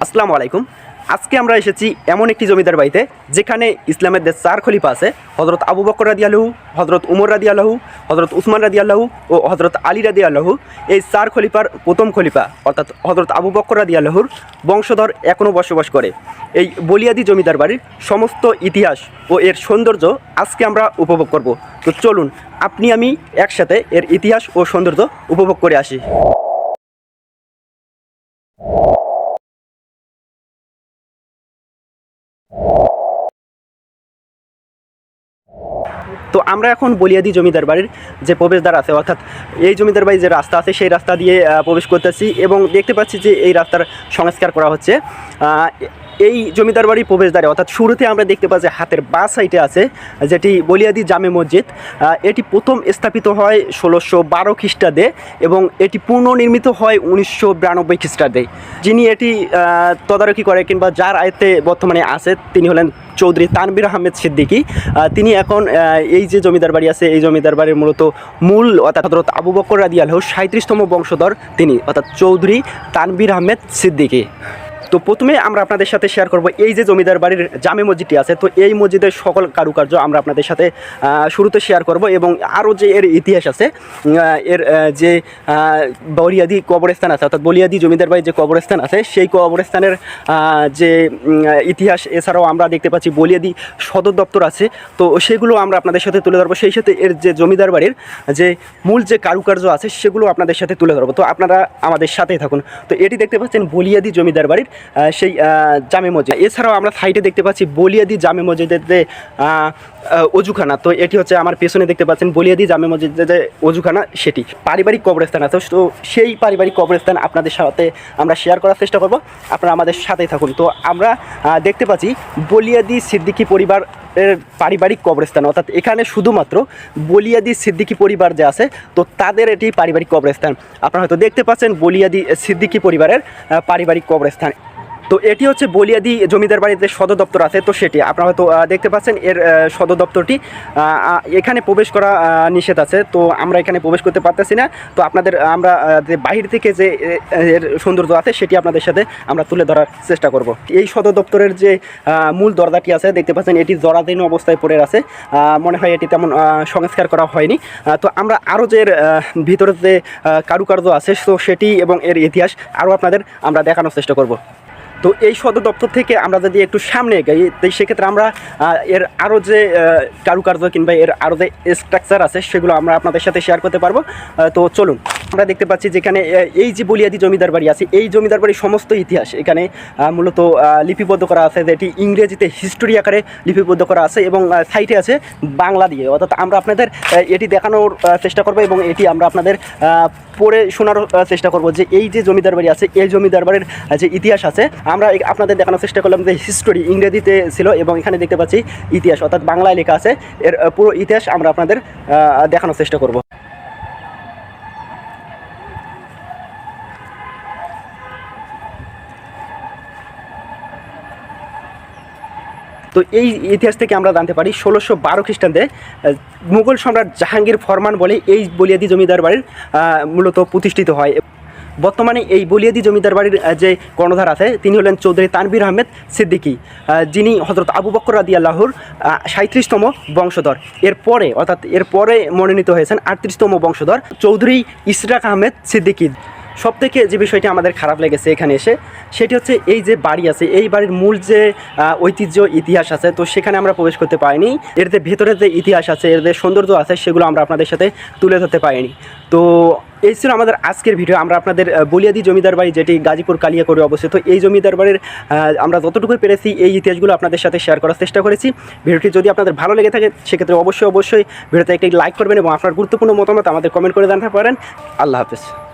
আসসালামু আলাইকুম। আজকে আমরা এসেছি এমন একটি জমিদার বাড়িতে যেখানে ইসলামের যে চার খলিফা আছে, হজরত আবু বকর রাদিয়াল্লাহু, হজরত উমর রাদিয়াল্লাহু, হজরত উসমান রাদিয়াল্লাহু ও হজরত আলী রাদিয়াল্লাহু, এই চার খলিফার প্রথম খলিফা অর্থাৎ হজরত আবু বকর রাদিয়াল্লাহুর বংশধর এখনও বসবাস করে। এই বলিয়াদি জমিদার বাড়ির সমস্ত ইতিহাস ও এর সৌন্দর্য আজকে আমরা উপভোগ করব। তো চলুন আপনি আমি একসাথে এর ইতিহাস ও সৌন্দর্য উপভোগ করে আসি। তো আমরা এখন বলিয়াদি জমিদার বাড়ির যে প্রবেশদ্বার আছে, অর্থাৎ এই জমিদার বাড়ির যে রাস্তা আছে সেই রাস্তা দিয়ে প্রবেশ করতেছি এবং দেখতে পাচ্ছি যে এই রাস্তার সংস্কার করা হচ্ছে। এই জমিদার বাড়ির প্রবেশদ্বারে অর্থাৎ শুরুতে আমরা দেখতে পাচ্ছি হাতের বাঁ সাইডে আছে যেটি বলিয়াদি জামে মসজিদ। এটি প্রথম স্থাপিত হয় 1612 খ্রিস্টাব্দে এবং এটি পুনর্নির্মিত হয় 1992 খ্রিস্টাব্দে। যিনি এটি তদারকি করে কিংবা যার আয়ত্তে বর্তমানে আছে তিনি হলেন চৌধুরী তানভীর আহমেদ সিদ্দিকী। তিনি এখন এই যে জমিদার বাড়ি আছে এই জমিদার বাড়ির মূলত মূল অর্থাৎ হযরত আবু বকর রাদিয়াল্লাহু 37তম বংশধর তিনি, অর্থাৎ চৌধুরী তানভীর আহমেদ সিদ্দিকী। তো প্রথমে আমরা আপনাদের সাথে শেয়ার করব এই যে জমিদার বাড়ির জামে মসজিদটি আছে। তো এই মসজিদের সকল কারুকার্য আমরা আপনাদের সাথে শুরুতে শেয়ার করব এবং আরও যে এর ইতিহাস আছে, এর যে বলিয়াদি কবরস্থান আছে অর্থাৎ বলিয়াদি জমিদার বাড়ির যে কবরস্থান আছে সেই কবরস্থানের যে ইতিহাস, এছাড়াও আমরা দেখতে পাচ্ছি বলিয়াদি সদর দপ্তর আছে। তো সেগুলো আমরা আপনাদের সাথে তুলে ধরবো, সেই সাথে এর যে জমিদার বাড়ির যে মূল যে কারুকার্য আছে সেগুলো আপনাদের সাথে তুলে ধরবো। তো আপনারা আমাদের সাথেই থাকুন। তো এটি দেখতে পাচ্ছেন বলিয়াদি জমিদার বাড়ির সেই জামে মসজিদ। এছাড়াও আমরা সাইডে দেখতে পাচ্ছি বলিয়াদি জামে মসজিদের যে অজুখানা। তো এটি হচ্ছে আমার পেছনে দেখতে পাচ্ছেন বলিয়াদি জামে মসজিদের যে অজুখানা, সেটি পারিবারিক কবরস্থান আছে। তো সেই পারিবারিক কবরস্থান আপনাদের সাথে আমরা শেয়ার করার চেষ্টা করব, আপনারা আমাদের সাথেই থাকুন। তো আমরা দেখতে পাচ্ছি বলিয়াদি সিদ্দিকী পরিবার এর পারিবারিক কবরস্থান, অর্থাৎ এখানে শুধুমাত্র বলিয়াদি সিদ্দিকী পরিবার যে আছে তো তাদের এটি পারিবারিক কবরস্থান। আপনারা হয়তো দেখতে পাচ্ছেন বলিয়াদি সিদ্দিকী পরিবারের পারিবারিক কবরস্থান। তো এটি হচ্ছে বলিয়াদি জমিদার বাড়িতে সদর দপ্তর আছে। তো সেটি আপনারা হয়তো দেখতে পাচ্ছেন এর সদর দপ্তরটি। এখানে প্রবেশ করা নিষেধ আছে, তো আমরা এখানে প্রবেশ করতে পারতেছি না। তো আপনাদের আমরা যে বাহির থেকে যে এর সৌন্দর্য আছে সেটি আপনাদের সাথে আমরা তুলে ধরার চেষ্টা করব। এই সদর দপ্তরের যে মূল দরজাটি আছে দেখতে পাচ্ছেন এটি জরাজীর্ণ অবস্থায় পড়ে আছে, মনে হয় এটি তেমন সংস্কার করা হয়নি। তো আমরা আরও যে এর ভিতরে যে কারুকার্য আছে তো সেটি এবং এর ইতিহাস আরও আপনাদের আমরা দেখানোর চেষ্টা করব। তো এই সদর দপ্তর থেকে আমরা যদি একটু সামনে এগাই তো সেক্ষেত্রে আমরা এর আরও যে কারুকার্য কিংবা এর আরও যে স্ট্রাকচার আছে সেগুলো আমরা আপনাদের সাথে শেয়ার করতে পারবো। তো চলুন। আমরা দেখতে পাচ্ছি যেখানে এই যে বলিয়াদি জমিদার বাড়ি আছে এই জমিদার বাড়ির সমস্ত ইতিহাস এখানে মূলত লিপিবদ্ধ করা আছে, যেটি ইংরেজিতে হিস্টোরি আকারে লিপিবদ্ধ করা আছে এবং সাইটে আছে বাংলা দিয়ে। অর্থাৎ আমরা আপনাদের এটি দেখানোর চেষ্টা করবো এবং এটি আমরা আপনাদের পড়ে শোনার চেষ্টা করব যে এই যে জমিদার বাড়ি আছে এই জমিদার বাড়ির যে ইতিহাস আছে আমরা আপনাদের দেখানোর চেষ্টা করলাম যে হিস্টোরি ইংরেজিতে ছিল এবং এখানে দেখতে পাচ্ছি ইতিহাস অর্থাৎ বাংলায় লেখা আছে। এর পুরো ইতিহাস আমরা আপনাদের দেখানোর চেষ্টা করব। তো এই ইতিহাস থেকে আমরা জানতে পারি 1612 খ্রিস্টাব্দে মুঘল সম্রাট জাহাঙ্গীর ফরমান বলে এই বলিয়াদি জমিদার বাড়ির মূলত প্রতিষ্ঠিত হয়। বর্তমানে এই বলিয়াদি জমিদার বাড়ির যে কর্ণধার আছে তিনি হলেন চৌধুরী তানভীর আহমেদ সিদ্দিকী, যিনি হযরত আবু বকর রাদিয়াল্লাহুর 37তম বংশধর। এরপরে অর্থাৎ এরপরে মনোনীত হয়েছেন 38তম বংশধর চৌধুরী ইশরাক আহমেদ সিদ্দিকী। সবথেকে যে বিষয়টি আমাদের খারাপ লেগেছে এখানে এসে সেটি হচ্ছে এই যে বাড়ি আছে এই বাড়ির মূল যে ঐতিহ্য ইতিহাস আছে তো সেখানে আমরা প্রবেশ করতে পারিনি। এর যে ভেতরে যে ইতিহাস আছে এর যে সৌন্দর্য আছে সেগুলো আমরা আপনাদের সাথে তুলে ধরতে পারিনি। তো এই ছিল আমাদের আজকের ভিডিও। আমরা আপনাদের বলিয়াদি জমিদার বাড়ি যেটি গাজীপুর কালিয়াকৈরে অবস্থিত এই জমিদার বাড়ির আমরা যতটুকু পেরেছি এই ইতিহাসগুলো আপনাদের সাথে শেয়ার করার চেষ্টা করেছি। ভিডিওটি যদি আপনাদের ভালো লেগে থাকে সেক্ষেত্রে অবশ্যই ভিডিওতে একটি লাইক করবেন এবং আপনার গুরুত্বপূর্ণ মতামত আমাদের কমেন্ট করে জানাতে পারেন। আল্লাহ হাফেজ।